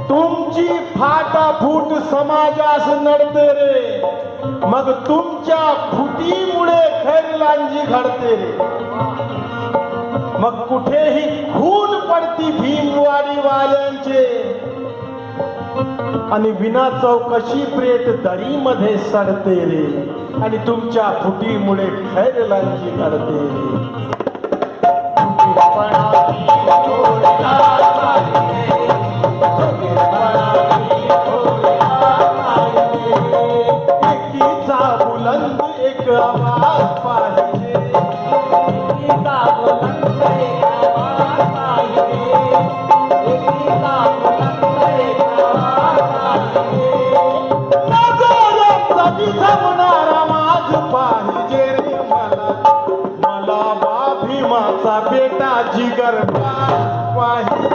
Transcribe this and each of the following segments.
तुमची फाटाफूट समाजास नडते रे, मग तुमच्या फुटीमुळे खैरलांजी घडते रे. मग कुठेही खून पडती भीमवाडी वाल्यांचे, आणि विना चौकशी प्रेत दरीमध्ये सडते रे, आणि तुमच्या फुटीमुळे खैरलांजी घडते रे. एकीचा बुलंद एक आवाज पाहिजे, एकीचा बुलंद एक आवाज पाहिजे, एकीचा बुलंद एक आवाज पाहिजे. नजरेचा दिसणारा माझ पाहिजे रे मला, मला भीमाचा बेटा जिगर पाहिजे.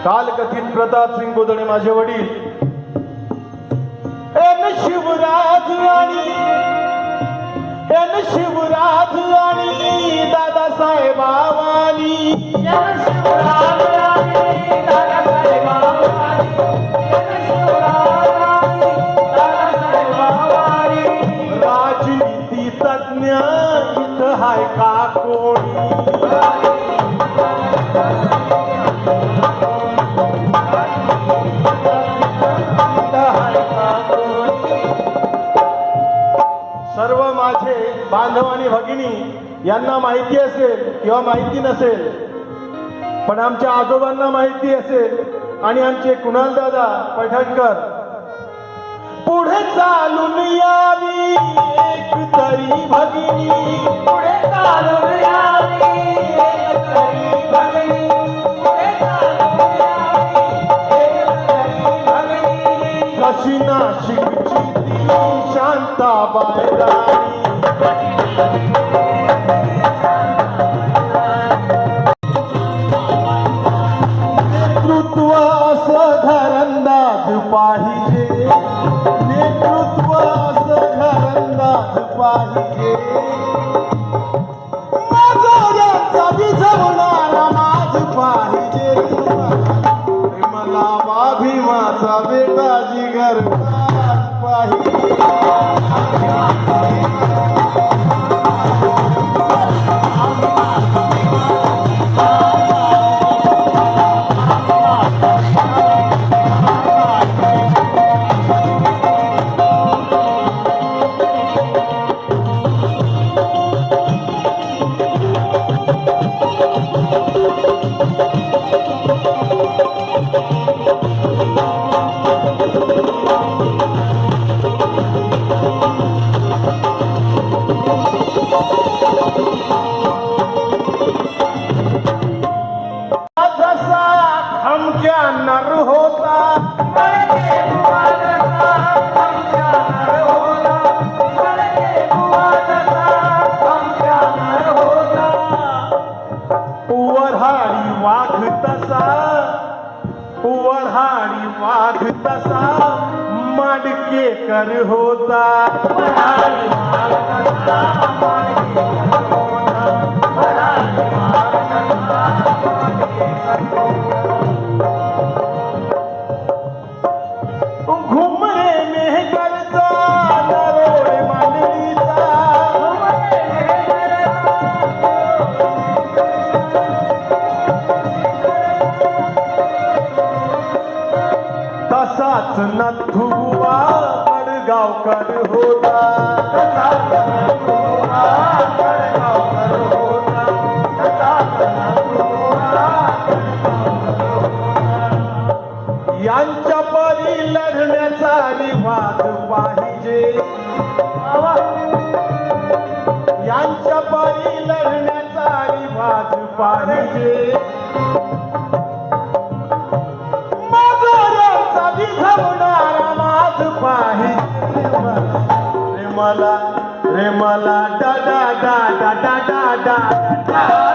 कालकथित प्रतापसिंग बोधणे माझे वडील शिवराज आणि दादासाहेबांनी राजनीती तज्ञ इथं हाय का कोणी. सर्व माझे बांधव आणि भगिनी यांना माहिती असेल किंवा माहिती नसेल, पण आमच्या आजोबांना माहिती असेल आणि आमचे कुणाल दादा पैठणकर पुढे चालून यावी एक तरी भगिनी, पुढे चालून यावी एक तरी भगिनी, पुढे चालून यावी एक तरी भगिनी. कशी नाशिकची ती शांताबाई राणी, नेतृत्व असं घरंदाज पाहिजे, नेतृत्व असं घरंदाज पाहिजे. माझा विझवणारा माझ पाहिजे, मला भीमाचा बेटा जिगर पाहिजे. वऱ्हाडी वाघ तसा माडके कर होता. घुमरे मेहकरचा नरोडे मांडवीचा, तसाच नथुआ गडगावकर होता. तसाच नथुआ गडगावकर होता. पाहिजे यांच्या पायी लढण्याचा रिवाज पाहिजे माझा भिजवणारा माझ पाहिजे रे मला डा डा डा डा डा डा डा